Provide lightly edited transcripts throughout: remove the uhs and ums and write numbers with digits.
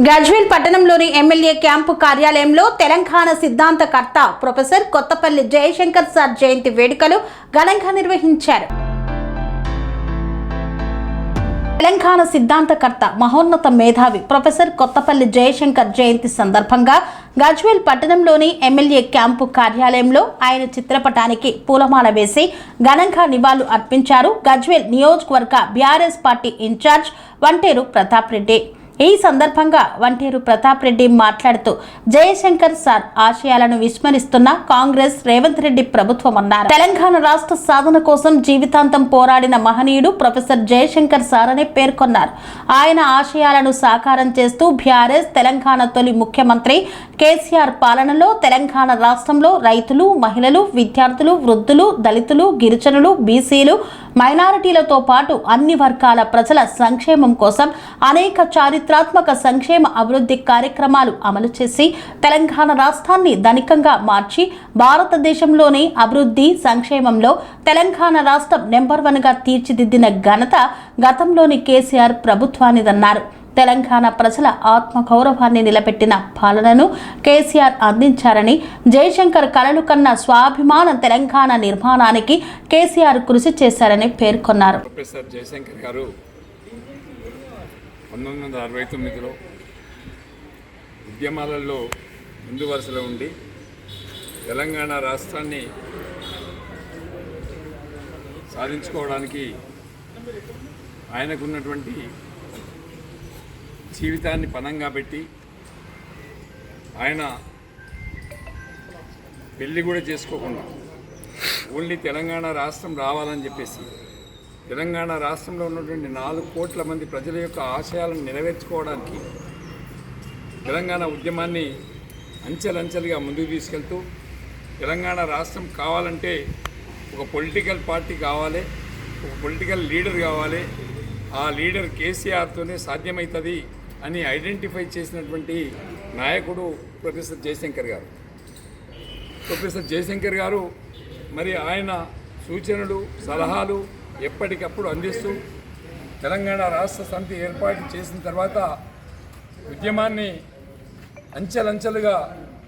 గజ్వేల్ పట్టణంలోని MLA camp కార్యాలయంలో Telangana సిద్ధాంతకర్త professor Kothapalli Jayashankar sir జయంతి వేడుకలు ఘనంగా నిర్వహించారు. తెలంగాణ సిద్ధాంతకర్త మహోన్నత మేధావి ప్రొఫెసర్ కొత్తపల్లి జయశంకర్ జయంతి సందర్భంగా గజ్వేల్ పట్టణంలోని ఎమ్మెల్యే క్యాంపు కార్యాలయంలో ఆయన చిత్రపటానికి పూలమాల వేసి ఘనంగా నివాళులు అర్పించారు. గజ్వేల్ నియోజకవర్గ బీఆర్ఎస్ పార్టీ ఇన్ఛార్జ్ వంటేరు ప్రతాప్ రెడ్డి. ఈ సందర్భంగా వంటేరు ప్రతాప్ రెడ్డి మాట్లాడుతూ జయశంకర్ సార్ ఆశయాలను విస్మరిస్తున్న కాంగ్రెస్ రేవంత్ రెడ్డి ప్రభుత్వం అన్నారు. తెలంగాణ రాష్ట్ర సాధన కోసం జీవితాంతం పోరాడిన మహనీయుడు ప్రొఫెసర్ జయశంకర్ సార్ అని పేర్కొన్నారు. ఆయన ఆశయాలను సాకారం చేస్తూ బీఆర్ఎస్ తెలంగాణ తొలి ముఖ్యమంత్రి కేసీఆర్ పాలనలో తెలంగాణ రాష్ట్రంలో రైతులు, మహిళలు, విద్యార్థులు, వృద్ధులు, దళితులు, గిరిజనులు, బీసీలు, మైనారిటీలతో పాటు అన్ని వర్గాల ప్రజల సంక్షేమం కోసం అనేక చారిత్రాత్మక సంక్షేమ అభివృద్ధి కార్యక్రమాలు అమలు చేసి తెలంగాణ రాష్ట్రాన్ని ధనికంగా మార్చి భారతదేశంలోని అభివృద్ధి సంక్షేమంలో తెలంగాణ రాష్ట్రం నెంబర్ 1గా తీర్చిదిద్దిన ఘనత గతంలోని కేసీఆర్ ప్రభుత్వానిదన్నారు. తెలంగాణ ప్రజల ఆత్మగౌరవాన్ని నిలబెట్టిన పాలనను కేసీఆర్ అందించారని, జయశంకర్ కలలు కన్న స్వాభిమాన తెలంగాణ నిర్మాణానికి కేసీఆర్ కృషి చేశారని పేర్కొన్నారు. ప్రొఫెసర్ జయశంకర్ గారు 1969లో ఉద్యమాలలో ముందు వరుసలో ఉండి తెలంగాణ రాష్ట్రాన్ని సాధించుకోవడానికి ఆయనకున్నటువంటి జీవితాన్ని పణంగా పెట్టి ఆయన పెళ్లి కూడా చేసుకోకుండా ఓన్లీ తెలంగాణ రాష్ట్రం రావాలని చెప్పేసి తెలంగాణ రాష్ట్రంలో ఉన్నటువంటి 4 కోట్ల మంది ప్రజల యొక్క ఆశయాలను నెరవేర్చుకోవడానికి తెలంగాణ ఉద్యమాన్ని అంచెలంచెలుగా ముందుకు తీసుకెళ్తూ తెలంగాణ రాష్ట్రం కావాలంటే ఒక పొలిటికల్ పార్టీ కావాలి, ఒక పొలిటికల్ లీడర్ కావాలి, ఆ లీడర్ కేసీఆర్తోనే సాధ్యమవుతుంది అని ఐడెంటిఫై చేసినటువంటి నాయకుడు ప్రొఫెసర్ జయశంకర్ గారు. ప్రొఫెసర్ జయశంకర్ గారు మరి ఆయన సూచనలు, సలహాలు ఎప్పటికప్పుడు అందిస్తూ తెలంగాణ రాష్ట్ర సమితి ఏర్పాటు చేసిన తర్వాత ఉద్యమాన్ని అంచెలంచెలుగా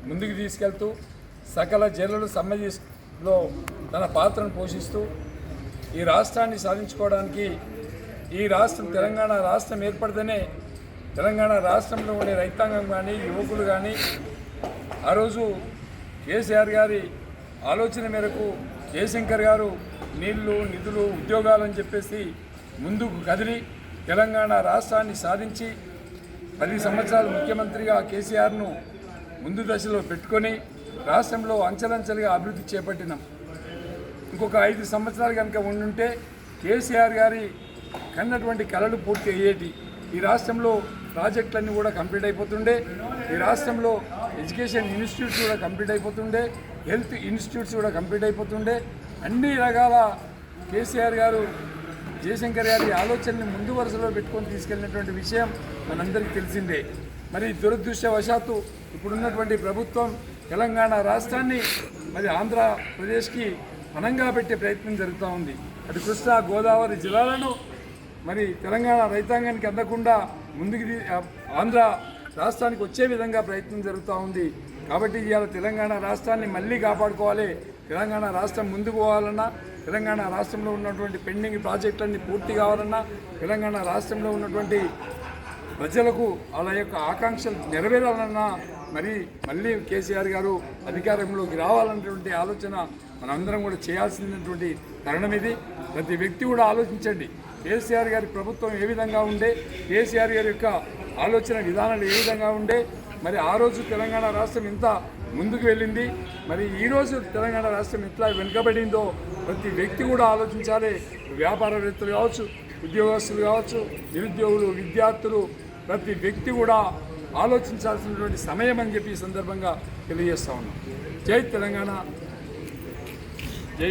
ముందుకు తీసుకెళ్తూ సకల జిల్లాల సమాజంలో తన పాత్రను పోషిస్తూ ఈ రాష్ట్రాన్ని సాధించుకోవడానికి ఈ రాష్ట్రం తెలంగాణ రాష్ట్రం ఏర్పడితేనే తెలంగాణ రాష్ట్రంలో ఉండే రైతాంగం కానీ, యువకులు కానీ ఆ రోజు కేసీఆర్ గారి ఆలోచన మేరకు జయశంకర్ గారు నీళ్లు, నిధులు, ఉద్యోగాలని చెప్పేసి ముందుకు కదిలి తెలంగాణ రాష్ట్రాన్ని సాధించి 10 సంవత్సరాలు ముఖ్యమంత్రిగా కేసీఆర్ను ముందు దశలో పెట్టుకొని రాష్ట్రంలో అంచెలంచెలుగా అభివృద్ధి చేపట్టినాం. ఇంకొక 5 సంవత్సరాలు కనుక ఉండుంటే కేసీఆర్ గారి కన్నటువంటి కళలు పూర్తి అయ్యేటి. ఈ రాష్ట్రంలో ప్రాజెక్టులన్నీ కూడా కంప్లీట్ అయిపోతుండే, ఈ రాష్ట్రంలో ఎడ్యుకేషన్ ఇన్స్టిట్యూట్స్ కూడా కంప్లీట్ అయిపోతుండే, హెల్త్ ఇన్స్టిట్యూట్స్ కూడా కంప్లీట్ అయిపోతుండే. అన్ని రకాల కేసీఆర్ గారు జయశంకర్ గారి ఆలోచనని ముందు వరుసలో పెట్టుకొని తీసుకెళ్ళినటువంటి విషయం మనందరికీ తెలిసిందే. మరి దురదృష్టవశాత్తు ఇప్పుడున్నటువంటి ప్రభుత్వం తెలంగాణ రాష్ట్రాన్ని మరి ఆంధ్రప్రదేశ్కి పణంగా పెట్టే ప్రయత్నం జరుగుతూ ఉంది. అటు కృష్ణా, గోదావరి జిల్లాలను మరి తెలంగాణ రైతాంగానికి అందకుండా ముందుకు ఆంధ్ర రాష్ట్రానికి వచ్చే విధంగా ప్రయత్నం జరుగుతూ ఉంది. కాబట్టి ఇవాళ తెలంగాణ రాష్ట్రాన్ని మళ్ళీ కాపాడుకోవాలి. తెలంగాణ రాష్ట్రం ముందుకు పోవాలన్నా, తెలంగాణ రాష్ట్రంలో ఉన్నటువంటి పెండింగ్ ప్రాజెక్టులన్నీ పూర్తి కావాలన్నా, తెలంగాణ రాష్ట్రంలో ఉన్నటువంటి ప్రజలకు వాళ్ళ యొక్క ఆకాంక్షలు నెరవేరాలన్నా మరి మళ్ళీ కేసీఆర్ గారు అధికారంలోకి రావాలన్నటువంటి ఆలోచన మనందరం కూడా చేయాల్సినటువంటి తరుణం ఇది. ప్రతి వ్యక్తి కూడా ఆలోచించండి, కేసీఆర్ గారి ప్రభుత్వం ఏ విధంగా ఉండే, కేసీఆర్ గారి యొక్క ఆలోచన విధానాలు ఏ విధంగా ఉండే, మరి ఆ రోజు తెలంగాణ రాష్ట్రం ఎంత ముందుకు వెళ్ళింది, మరి ఈరోజు తెలంగాణ రాష్ట్రం ఎట్లా వెనుకబడిందో ప్రతి వ్యక్తి కూడా ఆలోచించాలి. వ్యాపారవేత్తలు కావచ్చు, ఉద్యోగస్తులు కావచ్చు, నిరుద్యోగులు, విద్యార్థులు, ప్రతి వ్యక్తి కూడా ఆలోచించాల్సినటువంటి సమయం అని చెప్పి ఈ సందర్భంగా తెలియజేస్తా ఉన్నాం. జై తెలంగాణ, జై